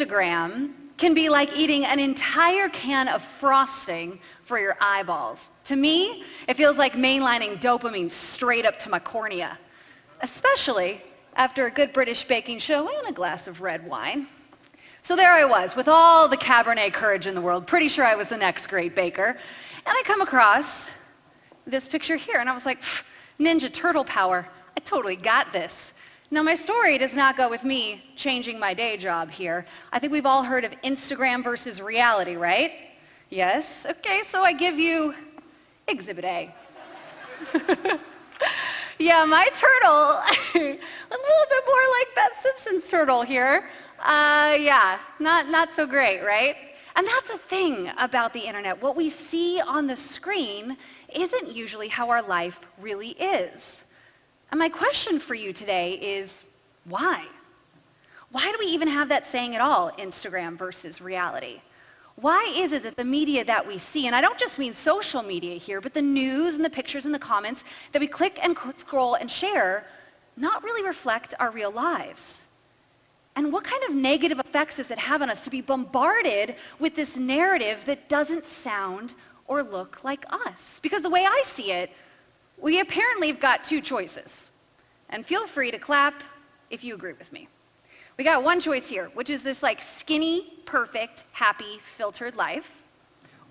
Instagram can be like eating an entire can of frosting for your eyeballs. To me, it feels like mainlining dopamine straight up to my cornea, especially after a good British baking show and a glass of red wine. So there I was, with all the Cabernet courage in the world, pretty sure I was the next great baker, and I come across this picture here, and I was like, Ninja Turtle power, I totally got this. Now, my story does not go with me changing my day job here. I think we've all heard of Instagram versus reality, right? Yes? Okay, so I give you Exhibit A. Yeah, my turtle, a little bit more like that Simpsons turtle here. Yeah, not so great, right? And that's the thing about the internet. What we see on the screen isn't usually how our life really is. And my question for you today is, why? Why do we even have that saying at all, Instagram versus reality? Why is it that the media that we see, and I don't just mean social media here, but the news and the pictures and the comments that we click and scroll and share, not really reflect our real lives? And what kind of negative effects does it have on us to be bombarded with this narrative that doesn't sound or look like us? Because the way I see it, we apparently have got two choices. And feel free to clap if you agree with me. We got one choice here, which is this like skinny, perfect, happy, filtered life.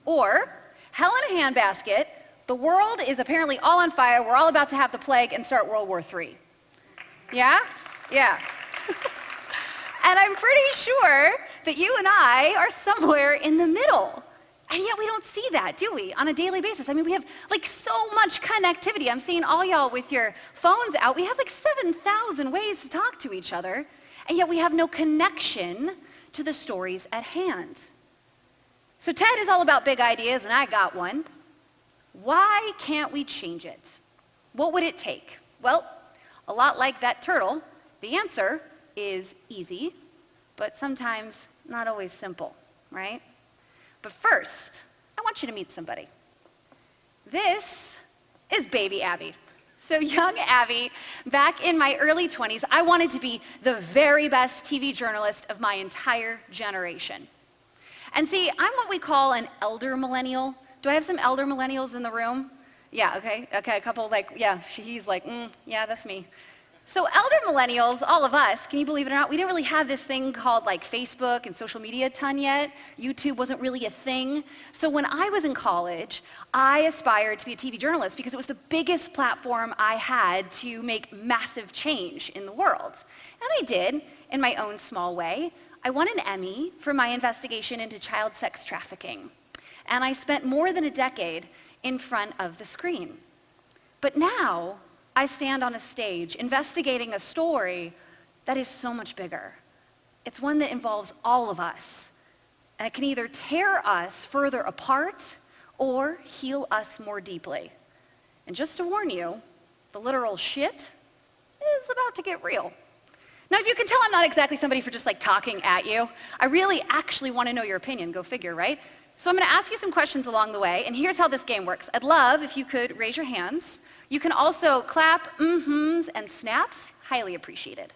Or, hell in a handbasket, the world is apparently all on fire, we're all about to have the plague and start World War III. Yeah? Yeah. And I'm pretty sure that you and I are somewhere in the middle. And yet we don't see that, do we, on a daily basis? I mean, we have like so much connectivity. I'm seeing all y'all with your phones out. We have like 7,000 ways to talk to each other, and yet we have no connection to the stories at hand. So TED is all about big ideas, and I got one. Why can't we change it? What would it take? Well, a lot like that turtle, the answer is easy, but sometimes not always simple, right? But first, I want you to meet somebody. This is baby Abby. So young Abby, back in my early 20s, I wanted to be the very best TV journalist of my entire generation. And see, I'm what we call an elder millennial. Do I have some elder millennials in the room? Yeah, okay, a couple like, yeah, he's like, yeah, that's me. So elder millennials, all of us, can you believe it or not, we didn't really have this thing called like Facebook and social media a ton yet. YouTube wasn't really a thing. So when I was in college, I aspired to be a TV journalist because it was the biggest platform I had to make massive change in the world. And I did, in my own small way. I won an Emmy for my investigation into child sex trafficking. And I spent more than a decade in front of the screen. But now, I stand on a stage investigating a story that is so much bigger. It's one that involves all of us. And it can either tear us further apart or heal us more deeply. And just to warn you, the literal shit is about to get real. Now, if you can tell I'm not exactly somebody for just like talking at you, I really actually want to know your opinion. Go figure, right? So I'm going to ask you some questions along the way, and here's how this game works. I'd love if you could raise your hands. You can also clap, mm-hms, and snaps. Highly appreciated.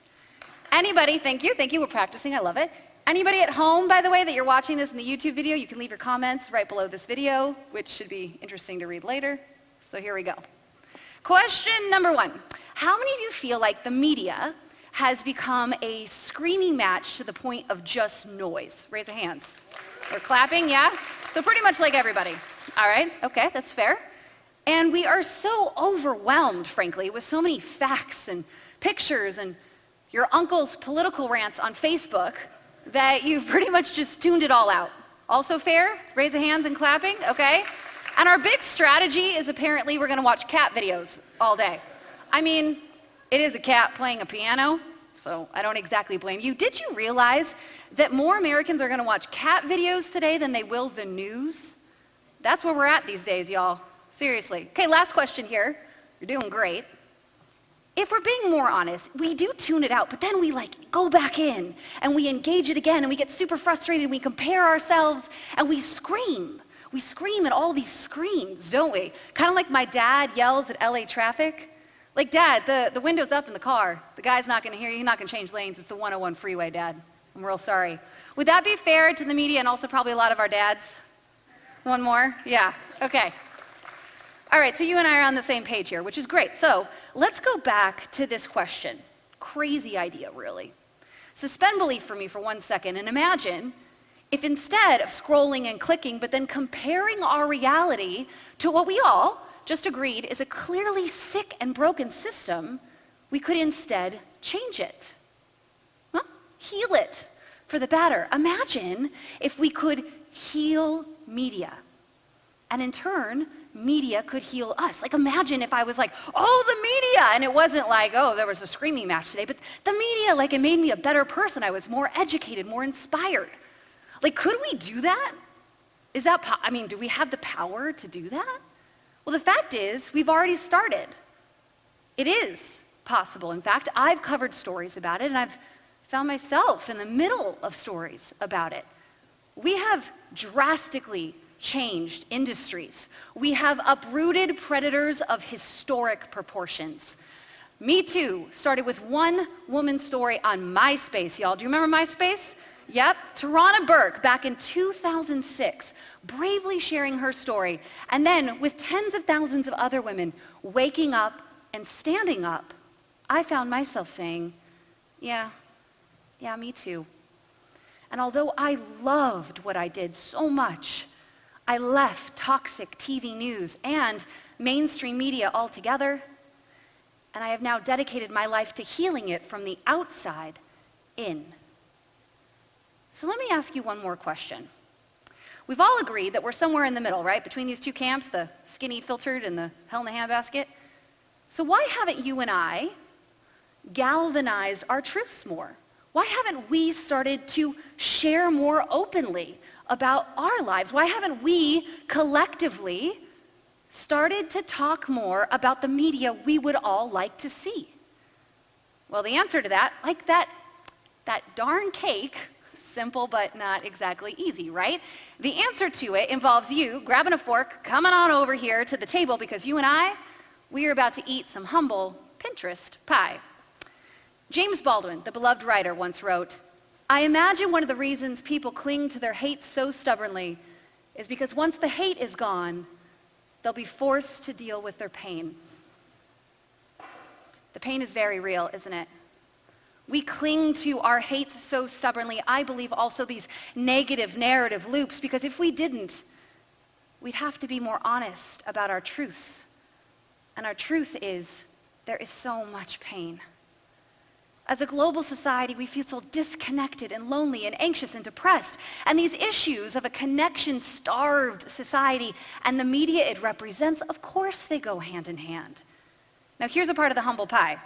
Anybody, thank you, we're practicing, I love it. Anybody at home, by the way, that you're watching this in the YouTube video, you can leave your comments right below this video, which should be interesting to read later. So here we go. Question number 1. How many of you feel like the media has become a screaming match to the point of just noise? Raise your hands. We're clapping, yeah? So pretty much like everybody. All right, okay, that's fair. And we are so overwhelmed, frankly, with so many facts and pictures and your uncle's political rants on Facebook that you've pretty much just tuned it all out. Also fair? Raise of hands and clapping, okay? And our big strategy is apparently we're gonna watch cat videos all day. I mean, it is a cat playing a piano, so I don't exactly blame you. Did you realize that more Americans are gonna watch cat videos today than they will the news? That's where we're at these days, y'all. Seriously. Okay, last question here. You're doing great. If we're being more honest, we do tune it out, but then we like go back in and we engage it again and we get super frustrated and we compare ourselves and we scream. We scream at all these screens, don't we? Kind of like my dad yells at LA traffic. Like, Dad, the window's up in the car. The guy's not gonna hear you, he's not gonna change lanes. It's the 101 freeway, Dad. I'm real sorry. Would that be fair to the media and also probably a lot of our dads? One more? Yeah, okay. All right, so you and I are on the same page here, which is great. So let's go back to this question. Crazy idea, really. Suspend belief for me for 1 second and imagine if instead of scrolling and clicking, but then comparing our reality to what we all just agreed is a clearly sick and broken system, we could instead change it. Huh? Heal it for the better. Imagine if we could heal media. And in turn, media could heal us. Like imagine if I was like, oh, the media, and it wasn't like, oh, there was a screaming match today, but the media, like it made me a better person. I was more educated, more inspired. Like, could we do that? Is that, do we have the power to do that? Well, the fact is, we've already started. It is possible. In fact, I've covered stories about it, and I've found myself in the middle of stories about it. We have drastically changed industries. We have uprooted predators of historic proportions. Me Too started with one woman's story on MySpace, y'all. Do you remember MySpace? Yep. Tarana Burke, back in 2006, bravely sharing her story. And then, with tens of thousands of other women waking up and standing up, I found myself saying, yeah, me too. And although I loved what I did so much, I left toxic TV news and mainstream media altogether, and I have now dedicated my life to healing it from the outside in. So let me ask you one more question. We've all agreed that we're somewhere in the middle, right? Between these two camps, the skinny filtered and the hell in the handbasket. So why haven't you and I galvanized our truths more? Why haven't we started to share more openly about our lives? Why haven't we collectively started to talk more about the media we would all like to see? Well, the answer to that, like that darn cake, simple but not exactly easy, right? The answer to it involves you grabbing a fork, coming on over here to the table because you and I, we are about to eat some humble Pinterest pie. James Baldwin, the beloved writer, once wrote, I imagine one of the reasons people cling to their hate so stubbornly is because once the hate is gone, they'll be forced to deal with their pain. The pain is very real, isn't it? We cling to our hates so stubbornly, I believe also these negative narrative loops, because if we didn't, we'd have to be more honest about our truths. And our truth is, there is so much pain. As a global society, we feel so disconnected and lonely and anxious and depressed. And these issues of a connection-starved society and the media it represents, of course they go hand in hand. Now here's a part of the humble pie.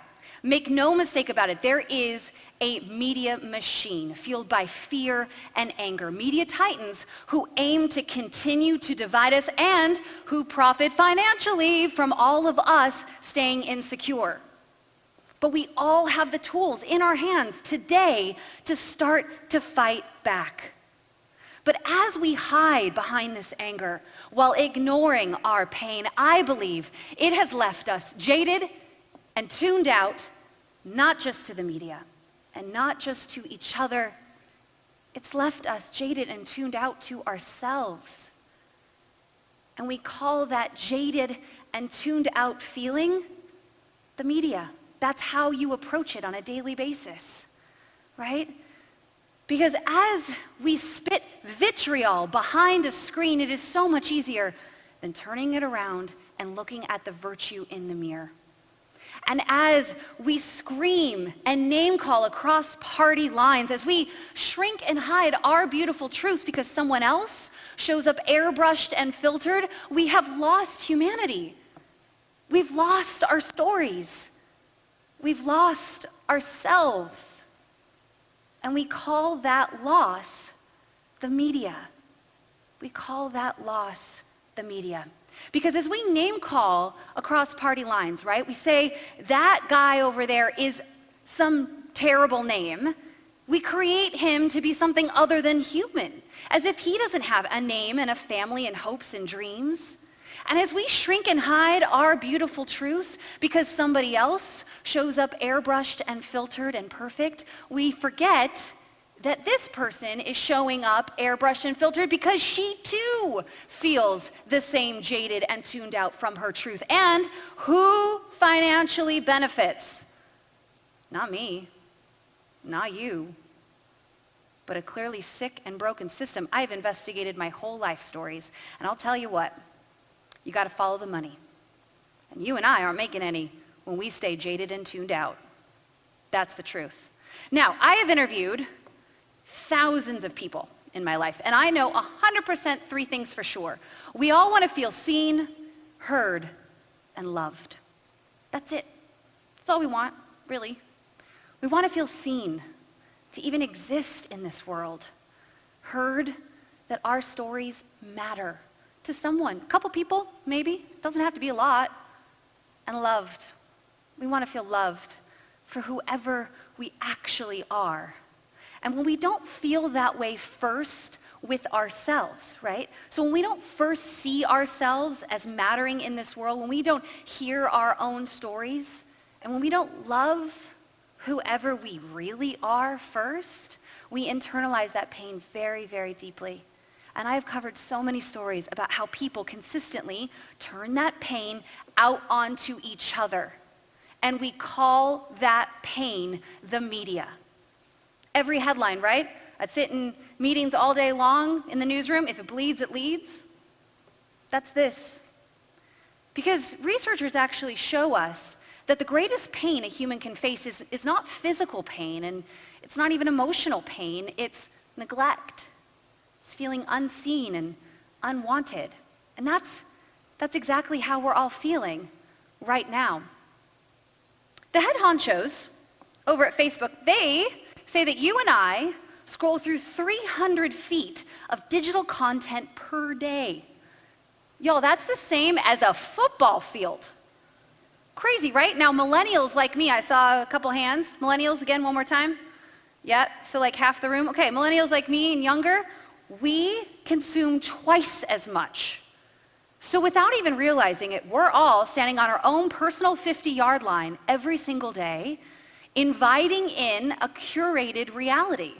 Make no mistake about it, there is a media machine fueled by fear and anger. Media titans who aim to continue to divide us and who profit financially from all of us staying insecure. But we all have the tools in our hands today to start to fight back. But as we hide behind this anger while ignoring our pain, I believe it has left us jaded and tuned out, not just to the media and not just to each other. It's left us jaded and tuned out to ourselves. And we call that jaded and tuned out feeling the media. That's how you approach it on a daily basis, right? Because as we spit vitriol behind a screen, it is so much easier than turning it around and looking at the virtue in the mirror. And as we scream and name call across party lines, as we shrink and hide our beautiful truths because someone else shows up airbrushed and filtered, we have lost humanity. We've lost our stories. We've lost ourselves. And we call that loss the media. We call that loss the media. Because as we name call across party lines, right, we say that guy over there is some terrible name. We create him to be something other than human, as if he doesn't have a name and a family and hopes and dreams. And as we shrink and hide our beautiful truths because somebody else shows up airbrushed and filtered and perfect, we forget that this person is showing up airbrushed and filtered because she too feels the same jaded and tuned out from her truth. And who financially benefits? Not me, not you, but a clearly sick and broken system. I've investigated my whole life stories, and I'll tell you what, you got to follow the money. And you and I aren't making any when we stay jaded and tuned out. That's the truth. Now, I have interviewed thousands of people in my life, and I know 100% three things for sure. We all want to feel seen, heard, and loved. That's it. That's all we want, really. We want to feel seen, to even exist in this world. Heard, that our stories matter to someone. A couple people, maybe. It doesn't have to be a lot. And loved. We want to feel loved for whoever we actually are. And when we don't feel that way first with ourselves, right? So when we don't first see ourselves as mattering in this world, when we don't hear our own stories, and when we don't love whoever we really are first, we internalize that pain very, very deeply. And I've covered so many stories about how people consistently turn that pain out onto each other. And we call that pain the media. Every headline, right? I'd sit in meetings all day long in the newsroom. If it bleeds, it leads. That's this. Because researchers actually show us that the greatest pain a human can face is not physical pain, and it's not even emotional pain. It's neglect. It's feeling unseen and unwanted. And that's exactly how we're all feeling right now. The head honchos over at Facebook, they say that you and I scroll through 300 feet of digital content per day. Y'all, that's the same as a football field. Crazy, right? Now, millennials like me, I saw a couple hands. Millennials, again, one more time. Yeah, so like half the room. Okay, millennials like me and younger, we consume twice as much. So without even realizing it, we're all standing on our own personal 50-yard line every single day, inviting in a curated reality.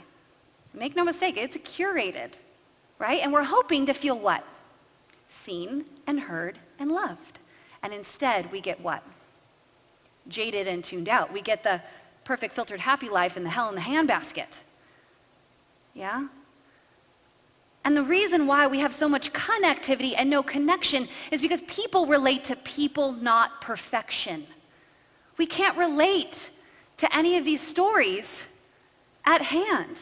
Make no mistake, it's curated, right? And we're hoping to feel what? Seen and heard and loved. And instead, we get what? Jaded and tuned out. We get the perfect filtered happy life and the hell in the handbasket. Yeah? And the reason why we have so much connectivity and no connection is because people relate to people, not perfection. We can't relate to any of these stories at hand.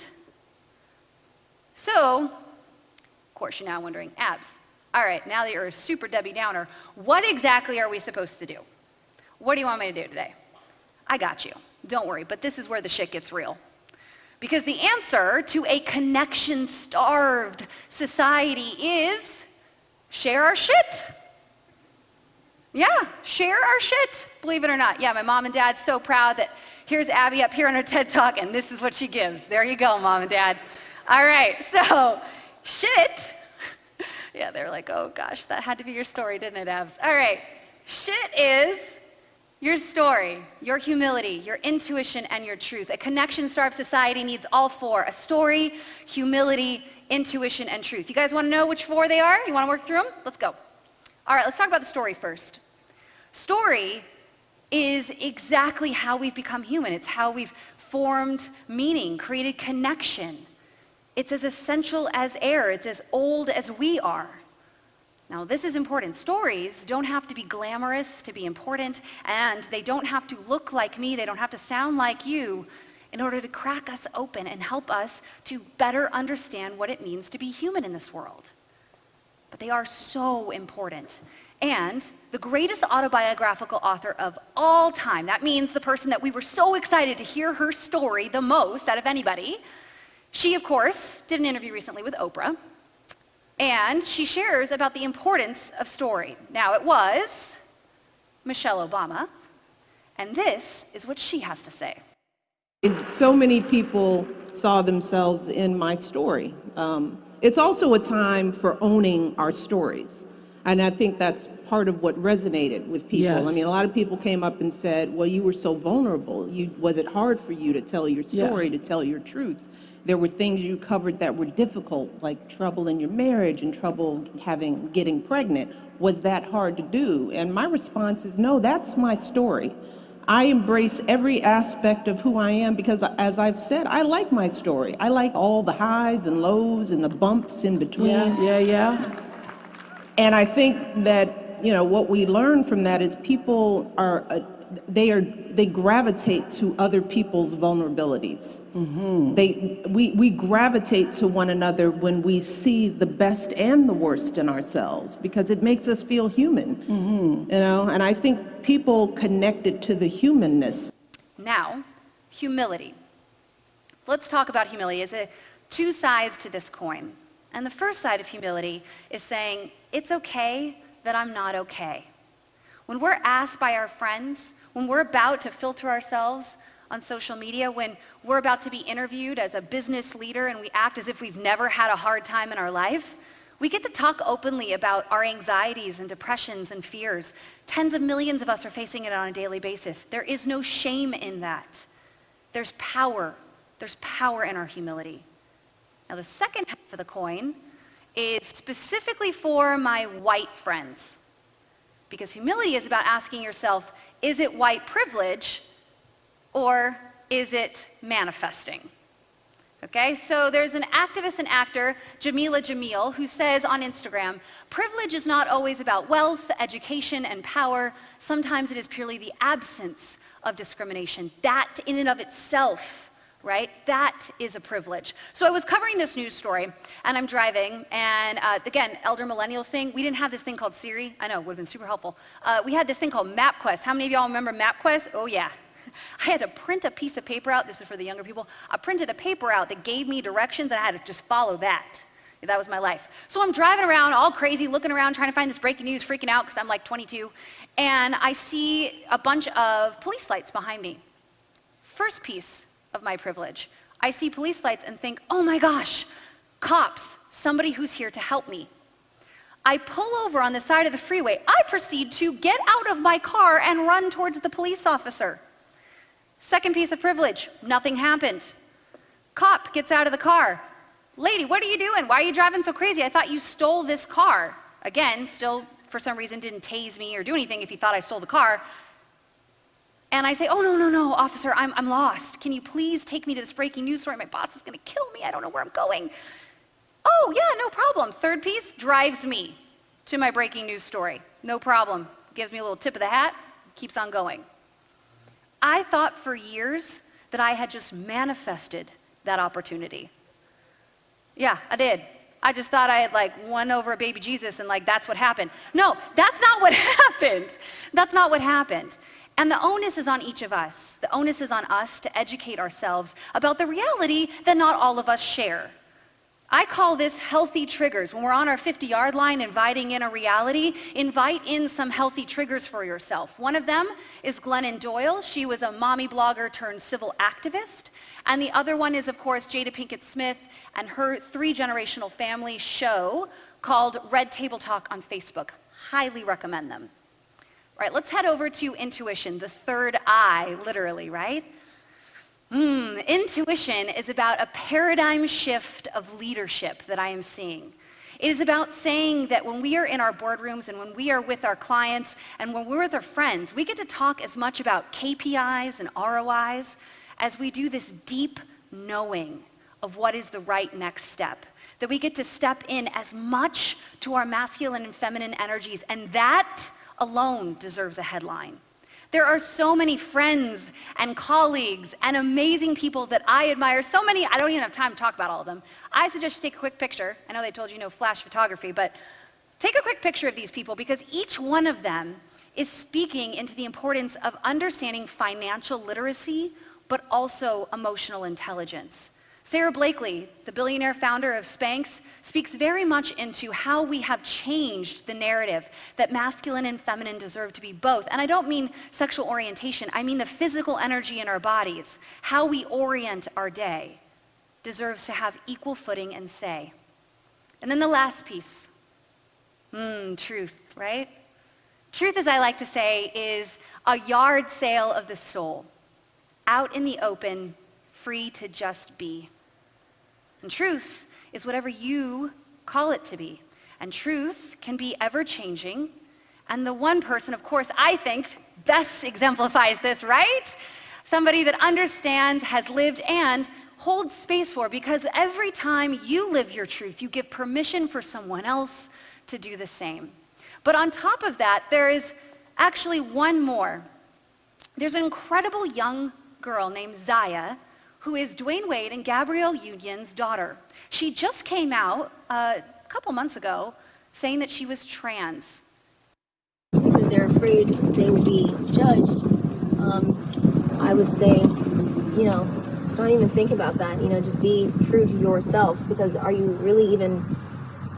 So, of course, you're now wondering, Abs, all right, now that you're a super Debbie Downer, what exactly are we supposed to do? What do you want me to do today? I got you. Don't worry, but this is where the shit gets real. Because the answer to a connection-starved society is share our shit. Yeah, share our shit, believe it or not. Yeah, my mom and dad's so proud that here's Abby up here on her TED Talk, and this is what she gives. There you go, Mom and Dad. All right, so shit. Yeah, they're like, oh gosh, that had to be your story, didn't it, Abs? All right, shit is your story, your humility, your intuition, and your truth. A connection-starved society needs all four: a story, humility, intuition, and truth. You guys want to know which four they are? You want to work through them? Let's go. All right, let's talk about the story first. Story is exactly how we've become human. It's how we've formed meaning, created connection. It's as essential as air. It's as old as we are. Now, this is important. Stories don't have to be glamorous to be important, and they don't have to look like me. They don't have to sound like you in order to crack us open and help us to better understand what it means to be human in this world. But they are so important. And the greatest autobiographical author of all time, that means the person that we were so excited to hear her story the most out of anybody, she, of course, did an interview recently with Oprah. And she shares about the importance of story. Now, it was Michelle Obama, and this is what she has to say. So many people saw themselves in my story. It's also a time for owning our stories. And I think that's part of what resonated with people. Yes. I mean, a lot of people came up and said, well, you were so vulnerable. Was it hard for you to tell your story, to tell your truth? There were things you covered that were difficult, like trouble in your marriage and trouble getting pregnant. Was that hard to do? And my response is, no, that's my story. I embrace every aspect of who I am because, as I've said, I like my story. I like all the highs and lows and the bumps in between. Yeah. And I think that, what we learn from that is people they gravitate to other people's vulnerabilities. We gravitate to one another when we see the best and the worst in ourselves because it makes us feel human. And I think people connected to the humanness. Now, humility. Let's talk about humility. There's two sides to this coin. And the first side of humility is saying, it's okay that I'm not okay. When we're asked by our friends, when we're about to filter ourselves on social media, when we're about to be interviewed as a business leader and we act as if we've never had a hard time in our life, we get to talk openly about our anxieties and depressions and fears. Tens of millions of us are facing it on a daily basis. There is no shame in that. There's power. There's power in our humility. Now, the second half of the coin is specifically for my white friends. Because humility is about asking yourself, is it white privilege or is it manifesting? Okay, so there's an activist and actor, Jamila Jamil, who says on Instagram, privilege is not always about wealth, education, and power. Sometimes it is purely the absence of discrimination. That in and of itself, right? That is a privilege. So I was covering this news story, and I'm driving, and again, elder millennial thing, we didn't have this thing called Siri. I know, it would have been super helpful. We had this thing called MapQuest. How many of y'all remember MapQuest? Oh yeah. I had to print a piece of paper out. This is for the younger people. I printed a paper out that gave me directions, and I had to just follow that. That was my life. So I'm driving around all crazy, looking around, trying to find this breaking news, freaking out because I'm like 22, and I see a bunch of police lights behind me. First piece of my privilege. I see police lights and think, oh my gosh, cops, somebody who's here to help me. I pull over on the side of the freeway. I proceed to get out of my car and run towards the police officer. Second piece of privilege, nothing happened. Cop gets out of the car. Lady, what are you doing? Why are you driving so crazy? I thought you stole this car. Again, still for some reason didn't tase me or do anything if he thought I stole the car. And I say, oh, no, officer, I'm lost. Can you please take me to this breaking news story? My boss is going to kill me. I don't know where I'm going. Oh, yeah, no problem. Third piece, drives me to my breaking news story. No problem. Gives me a little tip of the hat, keeps on going. I thought for years that I had just manifested that opportunity. Yeah, I did. I just thought I had won over a baby Jesus and that's what happened. No, that's not what happened. That's not what happened. And the onus is on each of us. The onus is on us to educate ourselves about the reality that not all of us share. I call this healthy triggers. When we're on our 50-yard line inviting in a reality, invite in some healthy triggers for yourself. One of them is Glennon Doyle. She was a mommy blogger turned civil activist. And the other one is, of course, Jada Pinkett Smith and her 3-generational family show called Red Table Talk on Facebook. Highly recommend them. All right, let's head over to intuition, the third eye, literally, right? Intuition is about a paradigm shift of leadership that I am seeing. It is about saying that when we are in our boardrooms and when we are with our clients and when we're with our friends, we get to talk as much about KPIs and ROIs as we do this deep knowing of what is the right next step. That we get to step in as much to our masculine and feminine energies, and that alone deserves a headline. There are so many friends and colleagues and amazing people that I admire. So many, I don't even have time to talk about all of them. I suggest you take a quick picture. I know they told you no flash photography, but take a quick picture of these people because each one of them is speaking into the importance of understanding financial literacy, but also emotional intelligence. Sarah Blakely, the billionaire founder of Spanx, speaks very much into how we have changed the narrative that masculine and feminine deserve to be both. And I don't mean sexual orientation, I mean the physical energy in our bodies, how we orient our day deserves to have equal footing and say. And then the last piece, truth, right? Truth, as I like to say, is a yard sale of the soul, out in the open, free to just be. And truth is whatever you call it to be. And truth can be ever-changing. And the one person, of course, I think best exemplifies this, right? Somebody that understands, has lived, and holds space for, because every time you live your truth, you give permission for someone else to do the same. But on top of that, there is actually one more. There's an incredible young girl named Zaya, who is Dwayne Wade and Gabrielle Union's daughter. She just came out a couple months ago saying that she was trans. Because they're afraid they will be judged. I would say, don't even think about that. Just be true to yourself, because are you really even,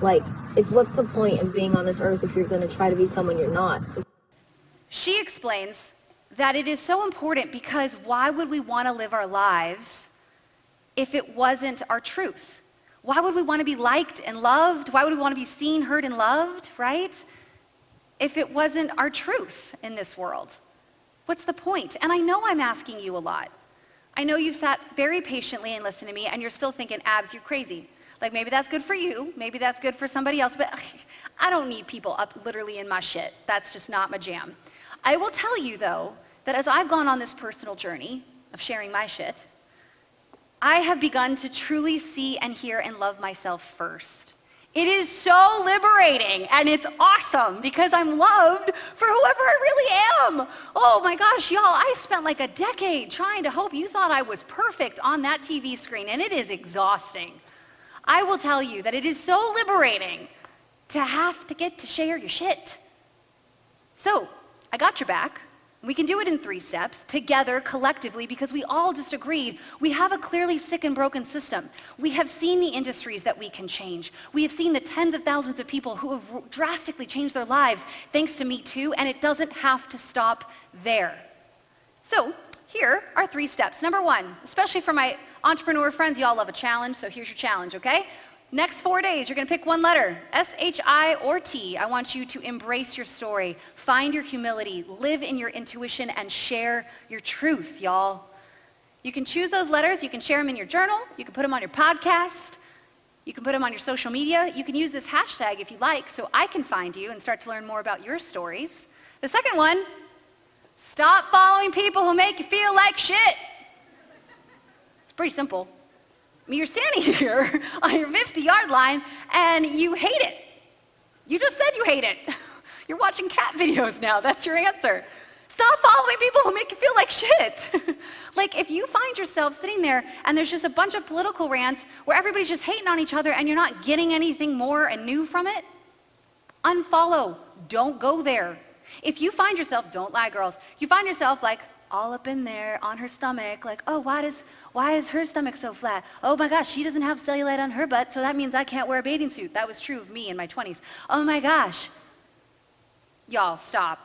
what's the point of being on this earth if you're going to try to be someone you're not? She explains that it is so important because why would we want to live our lives if it wasn't our truth? Why would we want to be liked and loved? Why would we want to be seen, heard, and loved, right? If it wasn't our truth in this world. What's the point? And I know I'm asking you a lot. I know you've sat very patiently and listened to me, and you're still thinking, Abs, you're crazy. Maybe that's good for you, maybe that's good for somebody else, but I don't need people up literally in my shit. That's just not my jam. I will tell you, though, that as I've gone on this personal journey of sharing my shit, I have begun to truly see and hear and love myself first. It is so liberating, and it's awesome because I'm loved for whoever I really am. Oh my gosh, y'all, I spent like a decade trying to hope you thought I was perfect on that TV screen, and it is exhausting. I will tell you that it is so liberating to have to get to share your shit. So, I got your back. We can do it in 3 steps, together, collectively, because we all just agreed we have a clearly sick and broken system. We have seen the industries that we can change. We have seen the tens of thousands of people who have drastically changed their lives thanks to Me Too, and it doesn't have to stop there. So here are 3 steps. Number 1, especially for my entrepreneur friends, y'all love a challenge, so here's your challenge, okay? Next 4 days, you're going to pick one letter, S-H-I or T. I want you to embrace your story, find your humility, live in your intuition, and share your truth, y'all. You can choose those letters. You can share them in your journal. You can put them on your podcast. You can put them on your social media. You can use this hashtag if you like so I can find you and start to learn more about your stories. The second one, stop following people who make you feel like shit. It's pretty simple. You're standing here on your 50-yard line and you hate it. You just said you hate it. You're watching cat videos now. That's your answer. Stop following people who make you feel like shit. If you find yourself sitting there and there's just a bunch of political rants where everybody's just hating on each other and you're not getting anything more and new from it, unfollow. Don't go there. If you find yourself, don't lie, girls, you find yourself all up in there on her stomach, oh, why is her stomach so flat? Oh my gosh, she doesn't have cellulite on her butt, so that means I can't wear a bathing suit. That was true of me in my 20s. Oh my gosh. Y'all, stop.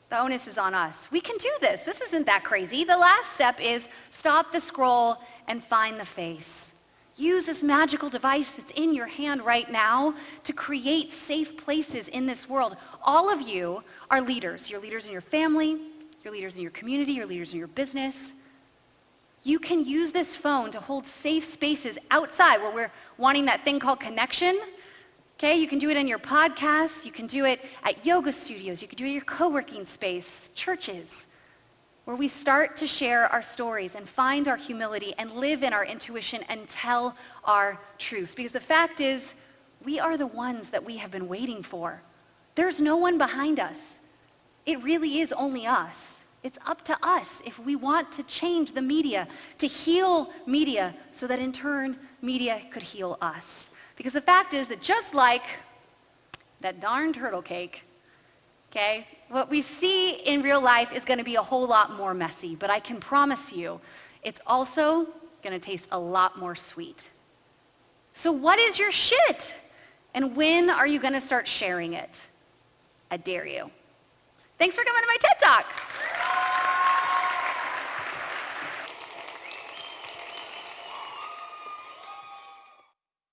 The onus is on us. We can do this. This isn't that crazy. The last step is stop the scroll and find the face. Use this magical device that's in your hand right now to create safe places in this world. All of you are leaders. You're leaders in your family, you're leaders in your community, you're leaders in your business. You can use this phone to hold safe spaces outside where we're wanting that thing called connection. Okay, you can do it in your podcasts, you can do it at yoga studios, you can do it in your co-working space, churches, where we start to share our stories and find our humility and live in our intuition and tell our truths. Because the fact is, we are the ones that we have been waiting for. There's no one behind us. It really is only us. It's up to us if we want to change the media, to heal media, so that in turn, media could heal us. Because the fact is that just like that darn turtle cake, okay, what we see in real life is going to be a whole lot more messy, but I can promise you, it's also going to taste a lot more sweet. So what is your shit? And when are you going to start sharing it? I dare you. Thanks for coming to my TED Talk.